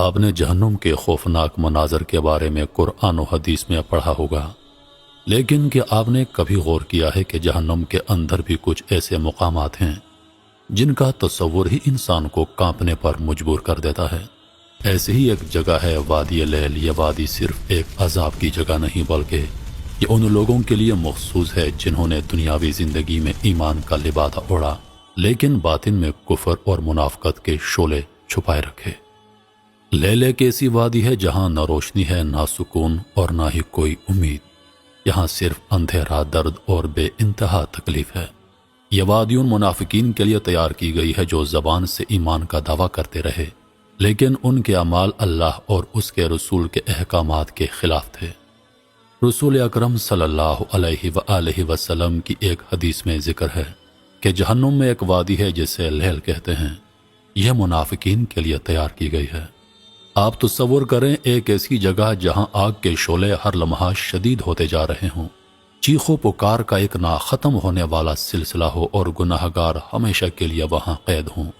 آپ نے جہنم کے خوفناک مناظر کے بارے میں قرآن و حدیث میں پڑھا ہوگا، لیکن کیا آپ نے کبھی غور کیا ہے کہ جہنم کے اندر بھی کچھ ایسے مقامات ہیں جن کا تصور ہی انسان کو کانپنے پر مجبور کر دیتا ہے؟ ایسی ہی ایک جگہ ہے وادی لیل۔ یہ وادی صرف ایک عذاب کی جگہ نہیں بلکہ یہ ان لوگوں کے لیے مخصوص ہے جنہوں نے دنیاوی زندگی میں ایمان کا لبادہ اوڑھا لیکن باطن میں کفر اور منافقت کے شعلے چھپائے رکھے۔ لیل ایک ایسی وادی ہے جہاں نہ روشنی ہے، نہ سکون اور نہ ہی کوئی امید۔ یہاں صرف اندھیرا، درد اور بے انتہا تکلیف ہے۔ یہ وادی ان منافقین کے لیے تیار کی گئی ہے جو زبان سے ایمان کا دعویٰ کرتے رہے لیکن ان کے اعمال اللہ اور اس کے رسول کے احکامات کے خلاف تھے۔ رسول اکرم صلی اللہ علیہ وآلہ وسلم کی ایک حدیث میں ذکر ہے کہ جہنم میں ایک وادی ہے جسے لیل کہتے ہیں، یہ منافقین کے لیے تیار کی گئی ہے۔ آپ تصور کریں ایک ایسی جگہ جہاں آگ کے شعلے ہر لمحہ شدید ہوتے جا رہے ہوں، چیخو پکار کا ایک نہ ختم ہونے والا سلسلہ ہو اور گناہ گار ہمیشہ کے لیے وہاں قید ہوں۔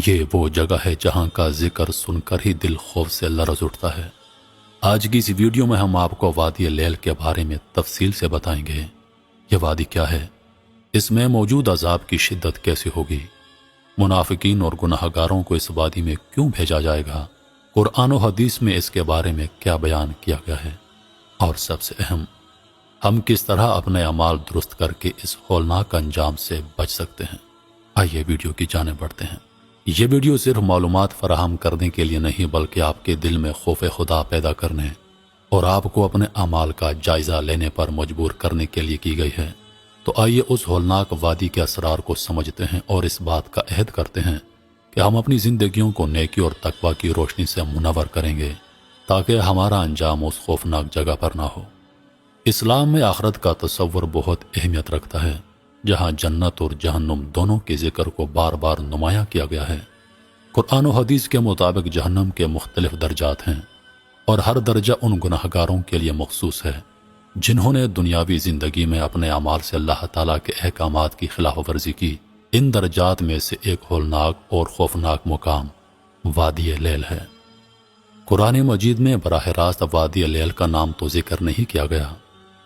یہ وہ جگہ ہے جہاں کا ذکر سن کر ہی دل خوف سے لرز اٹھتا ہے۔ آج کی اس ویڈیو میں ہم آپ کو وادی لیل کے بارے میں تفصیل سے بتائیں گے۔ یہ وادی کیا ہے؟ اس میں موجود عذاب کی شدت کیسی ہوگی؟ منافقین اور گناہ گاروں کو اس وادی میں کیوں بھیجا جائے گا؟ قرآن و حدیث میں اس کے بارے میں کیا بیان کیا گیا ہے؟ اور سب سے اہم، ہم کس طرح اپنے اعمال درست کر کے اس ہولناک انجام سے بچ سکتے ہیں؟ آئیے ویڈیو کی جانب بڑھتے ہیں۔ یہ ویڈیو صرف معلومات فراہم کرنے کے لیے نہیں بلکہ آپ کے دل میں خوف خدا پیدا کرنے اور آپ کو اپنے اعمال کا جائزہ لینے پر مجبور کرنے کے لیے کی گئی ہے۔ تو آئیے اس ہولناک وادی کے اسرار کو سمجھتے ہیں اور اس بات کا عہد کرتے ہیں کہ ہم اپنی زندگیوں کو نیکی اور تقوی کی روشنی سے منور کریں گے تاکہ ہمارا انجام اس خوفناک جگہ پر نہ ہو۔ اسلام میں آخرت کا تصور بہت اہمیت رکھتا ہے، جہاں جنت اور جہنم دونوں کے ذکر کو بار بار نمایاں کیا گیا ہے۔ قرآن و حدیث کے مطابق جہنم کے مختلف درجات ہیں اور ہر درجہ ان گناہ گاروں کے لیے مخصوص ہے جنہوں نے دنیاوی زندگی میں اپنے اعمال سے اللہ تعالیٰ کے احکامات کی خلاف ورزی کی۔ ان درجات میں سے ایک ہولناک اور خوفناک مقام وادی لیل ہے۔ قرآن مجید میں براہ راست وادی لیل کا نام تو ذکر نہیں کیا گیا،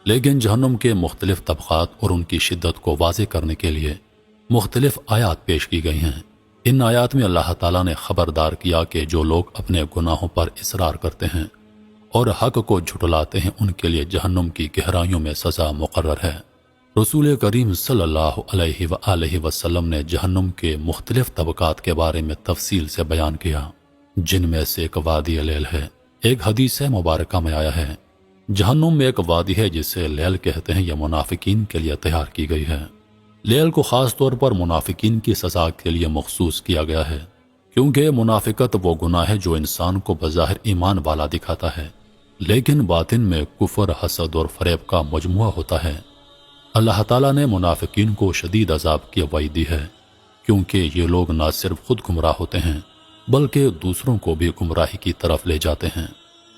لیکن جہنم کے مختلف طبقات اور ان کی شدت کو واضح کرنے کے لیے مختلف آیات پیش کی گئی ہیں۔ ان آیات میں اللہ تعالیٰ نے خبردار کیا کہ جو لوگ اپنے گناہوں پر اصرار کرتے ہیں اور حق کو جھٹلاتے ہیں ان کے لیے جہنم کی گہرائیوں میں سزا مقرر ہے۔ رسول کریم صلی اللہ علیہ وآلہ وسلم نے جہنم کے مختلف طبقات کے بارے میں تفصیل سے بیان کیا، جن میں سے ایک وادی لیل ہے۔ ایک حدیث مبارکہ میں آیا ہے، جہنم میں ایک وادی ہے جسے لیل کہتے ہیں، یہ منافقین کے لیے تیار کی گئی ہے۔ لیل کو خاص طور پر منافقین کی سزا کے لیے مخصوص کیا گیا ہے، کیونکہ منافقت وہ گناہ ہے جو انسان کو بظاہر ایمان والا دکھاتا ہے لیکن باطن میں کفر، حسد اور فریب کا مجموعہ ہوتا ہے۔ اللہ تعالیٰ نے منافقین کو شدید عذاب کی وعید دی ہے، کیونکہ یہ لوگ نہ صرف خود گمراہ ہوتے ہیں بلکہ دوسروں کو بھی گمراہی کی طرف لے جاتے ہیں۔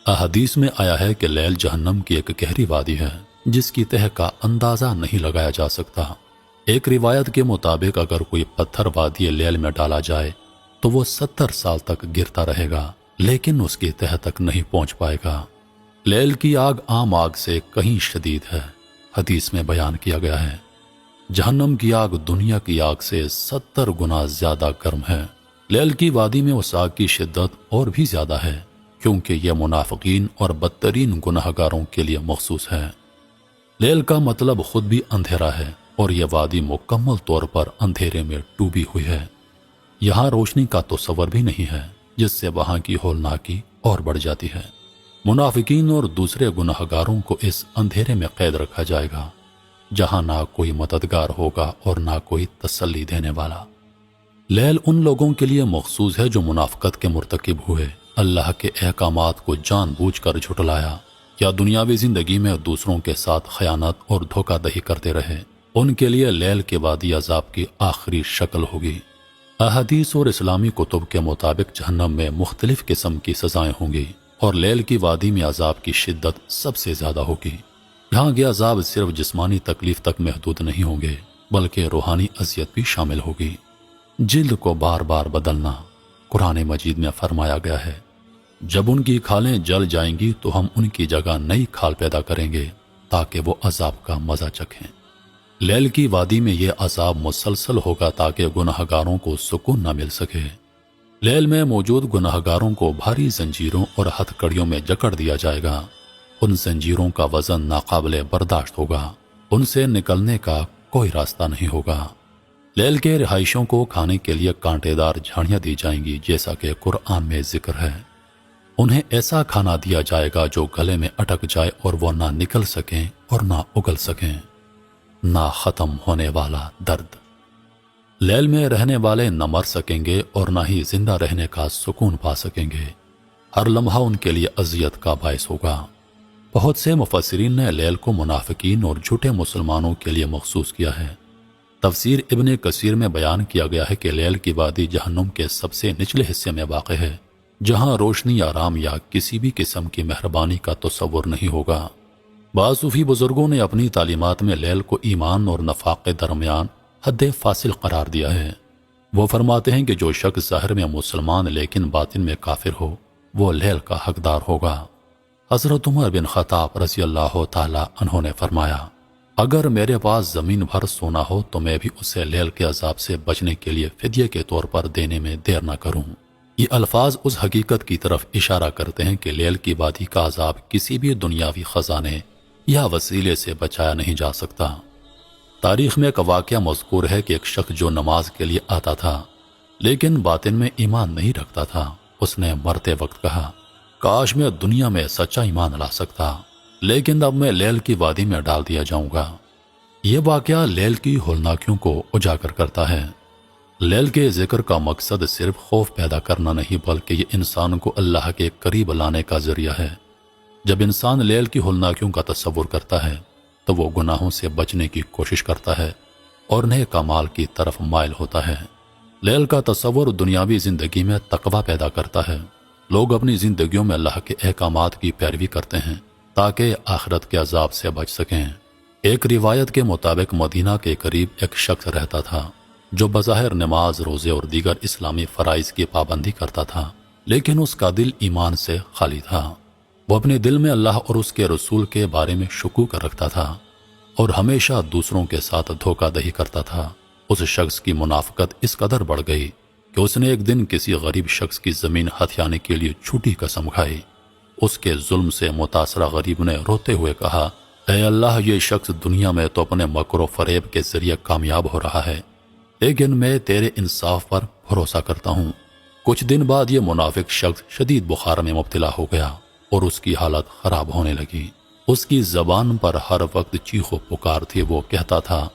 احادیث میں آیا ہے کہ لیل جہنم کی ایک گہری وادی ہے جس کی تہ کا اندازہ نہیں لگایا جا سکتا۔ ایک روایت کے مطابق اگر کوئی پتھر وادی لیل میں ڈالا جائے تو وہ 70 سال تک گرتا رہے گا لیکن اس کی تہ تک نہیں پہنچ پائے گا۔ لیل کی آگ عام آگ سے کہیں شدید ہے۔ حدیث میں بیان کیا گیا ہے، جہنم کی آگ دنیا کی آگ سے 70 گنا زیادہ گرم ہے۔ لیل کی وادی میں اس آگ کی شدت اور بھی زیادہ ہے کیونکہ یہ منافقین اور بدترین گناہ گاروں کے لیے مخصوص ہے۔ لیل کا مطلب خود بھی اندھیرا ہے اور یہ وادی مکمل طور پر اندھیرے میں ڈوبی ہوئی ہے۔ یہاں روشنی کا تصور بھی نہیں ہے، جس سے وہاں کی ہولناکی اور بڑھ جاتی ہے۔ منافقین اور دوسرے گناہ گاروں کو اس اندھیرے میں قید رکھا جائے گا جہاں نہ کوئی مددگار ہوگا اور نہ کوئی تسلی دینے والا۔ لیل ان لوگوں کے لیے مخصوص ہے جو منافقت کے مرتکب ہوئے، اللہ کے احکامات کو جان بوجھ کر جھٹلایا یا دنیاوی زندگی میں دوسروں کے ساتھ خیانت اور دھوکہ دہی کرتے رہے۔ ان کے لیے لیل کے وادی عذاب کی آخری شکل ہوگی۔ احادیث اور اسلامی کتب کے مطابق جہنم میں مختلف قسم کی سزائیں ہوں گی اور لیل کی وادی میں عذاب کی شدت سب سے زیادہ ہوگی۔ یہاں کے عذاب صرف جسمانی تکلیف تک محدود نہیں ہوں گے بلکہ روحانی اذیت بھی شامل ہوگی۔ جلد کو بار بار بدلنا، قرآن مجید میں فرمایا گیا ہے، جب ان کی کھالیں جل جائیں گی تو ہم ان کی جگہ نئی کھال پیدا کریں گے تاکہ وہ عذاب کا مزہ چکھیں۔ لیل کی وادی میں یہ عذاب مسلسل ہوگا تاکہ گناہگاروں کو سکون نہ مل سکے۔ لیل میں موجود گناہگاروں کو بھاری زنجیروں اور ہتھ کڑیوں میں جکڑ دیا جائے گا۔ ان زنجیروں کا وزن ناقابل برداشت ہوگا، ان سے نکلنے کا کوئی راستہ نہیں ہوگا۔ لیل کے رہائشوں کو کھانے کے لیے کانٹے دار جھاڑیاں دی جائیں گی جیسا کہ قرآن میں ذکر ہے۔ انہیں ایسا کھانا دیا جائے گا جو گلے میں اٹک جائے اور وہ نہ نکل سکیں اور نہ اگل سکیں۔ نہ ختم ہونے والا درد۔ لیل میں رہنے والے نہ مر سکیں گے اور نہ ہی زندہ رہنے کا سکون پا سکیں گے۔ ہر لمحہ ان کے لیے اذیت کا باعث ہوگا۔ بہت سے مفسرین نے لیل کو منافقین اور جھوٹے مسلمانوں کے لیے مخصوص کیا ہے۔ تفسیر ابن کثیر میں بیان کیا گیا ہے کہ لیل کی وادی جہنم کے سب سے نچلے حصے میں واقع ہے، جہاں روشنی، آرام یا کسی بھی قسم کی مہربانی کا تصور نہیں ہوگا۔ بعض صوفی بزرگوں نے اپنی تعلیمات میں لیل کو ایمان اور نفاق کے درمیان حد فاصل قرار دیا ہے۔ وہ فرماتے ہیں کہ جو شخص ظاہر میں مسلمان لیکن باطن میں کافر ہو، وہ لیل کا حقدار ہوگا۔ حضرت عمر بن خطاب رضی اللہ تعالی عنہ نے فرمایا، اگر میرے پاس زمین بھر سونا ہو تو میں بھی اسے لیل کے عذاب سے بچنے کے لیے فدیے کے طور پر دینے میں دیر نہ کروں۔ یہ الفاظ اس حقیقت کی طرف اشارہ کرتے ہیں کہ لیل کی وادی کا عذاب کسی بھی دنیاوی خزانے یا وسیلے سے بچایا نہیں جا سکتا۔ تاریخ میں ایک واقعہ مذکور ہے کہ ایک شخص جو نماز کے لیے آتا تھا لیکن باطن میں ایمان نہیں رکھتا تھا، اس نے مرتے وقت کہا، کاش میں دنیا میں سچا ایمان لا سکتا، لیکن اب میں لیل کی وادی میں ڈال دیا جاؤں گا۔ یہ واقعہ لیل کی ہولناکیوں کو اجاگر کرتا ہے۔ لیل کے ذکر کا مقصد صرف خوف پیدا کرنا نہیں بلکہ یہ انسان کو اللہ کے قریب لانے کا ذریعہ ہے۔ جب انسان لیل کی ہولناکیوں کا تصور کرتا ہے تو وہ گناہوں سے بچنے کی کوشش کرتا ہے اور نیک اعمال کی طرف مائل ہوتا ہے۔ لیل کا تصور دنیاوی زندگی میں تقوی پیدا کرتا ہے۔ لوگ اپنی زندگیوں میں اللہ کے احکامات کی پیروی کرتے ہیں تاکہ آخرت کے عذاب سے بچ سکیں۔ ایک روایت کے مطابق مدینہ کے قریب ایک شخص رہتا تھا جو بظاہر نماز، روزے اور دیگر اسلامی فرائض کی پابندی کرتا تھا، لیکن اس کا دل ایمان سے خالی تھا۔ وہ اپنے دل میں اللہ اور اس کے رسول کے بارے میں شکوک رکھتا تھا اور ہمیشہ دوسروں کے ساتھ دھوکہ دہی کرتا تھا۔ اس شخص کی منافقت اس قدر بڑھ گئی کہ اس نے ایک دن کسی غریب شخص کی زمین ہتھیانے کے لیے جھوٹی قسم کھائی۔ اس کے ظلم سے متاثرہ غریب نے روتے ہوئے کہا، اے اللہ، یہ شخص دنیا میں تو اپنے مکر و فریب کے ذریعے کامیاب ہو رہا ہے، لیکن میں تیرے انصاف پر بھروسہ کرتا ہوں۔ کچھ دن بعد یہ منافق شخص شدید بخار میں مبتلا ہو گیا اور اس کی حالت خراب ہونے لگی۔ اس کی زبان پر ہر وقت چیخ و پکار تھی۔ وہ کہتا تھا،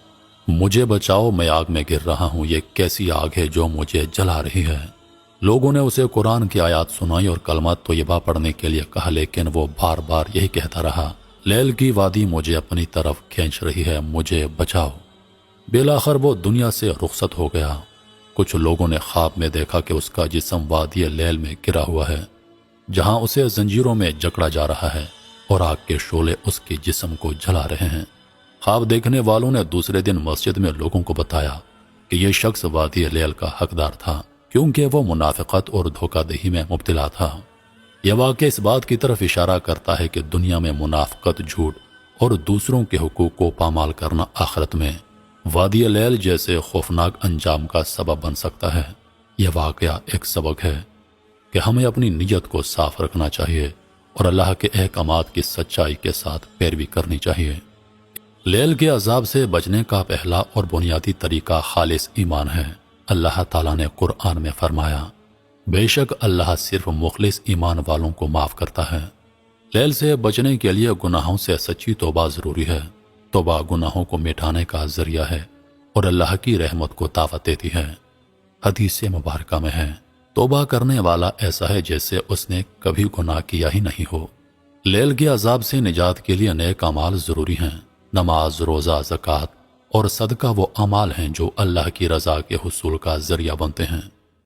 مجھے بچاؤ، میں آگ میں گر رہا ہوں، یہ کیسی آگ ہے جو مجھے جلا رہی ہے۔ لوگوں نے اسے قرآن کی آیات سنائی اور کلمات طیبہ پڑھنے کے لیے کہا، لیکن وہ بار بار یہی کہتا رہا، لیل کی وادی مجھے اپنی طرف کھینچ رہی ہے، مجھے بچاؤ۔ بالآخر وہ دنیا سے رخصت ہو گیا۔ کچھ لوگوں نے خواب میں دیکھا کہ اس کا جسم وادی لیل میں گرا ہوا ہے، جہاں اسے زنجیروں میں جکڑا جا رہا ہے اور آگ کے شعلے اس کے جسم کو جلا رہے ہیں۔ خواب دیکھنے والوں نے دوسرے دن مسجد میں لوگوں کو بتایا کہ یہ شخص وادی لیل کا حقدار تھا، کیونکہ وہ منافقت اور دھوکہ دہی میں مبتلا تھا۔ یہ واقعہ اس بات کی طرف اشارہ کرتا ہے کہ دنیا میں منافقت، جھوٹ اور دوسروں کے حقوق کو پامال کرنا آخرت میں وادی لیل جیسے خوفناک انجام کا سبب بن سکتا ہے۔ یہ واقعہ ایک سبق ہے کہ ہمیں اپنی نیت کو صاف رکھنا چاہیے اور اللہ کے احکامات کی سچائی کے ساتھ پیروی کرنی چاہیے۔ لیل کے عذاب سے بچنے کا پہلا اور بنیادی طریقہ خالص ایمان ہے۔ اللہ تعالیٰ نے قرآن میں فرمایا، بے شک اللہ صرف مخلص ایمان والوں کو معاف کرتا ہے۔ لیل سے بچنے کے لیے گناہوں سے سچی توبہ ضروری ہے۔ توبہ گناہوں کو مٹانے کا ذریعہ ہے اور اللہ کی رحمت کو دعوت دیتی ہے۔ حدیث مبارکہ میں ہے، توبہ کرنے والا ایسا ہے جیسے اس نے کبھی گناہ کیا ہی نہیں ہو۔ لیل کے عذاب سے نجات کے لیے نیک اعمال ضروری ہیں۔ نماز، روزہ، زکوٰۃ اور صدقہ وہ اعمال ہیں جو اللہ کی رضا کے حصول کا ذریعہ بنتے ہیں۔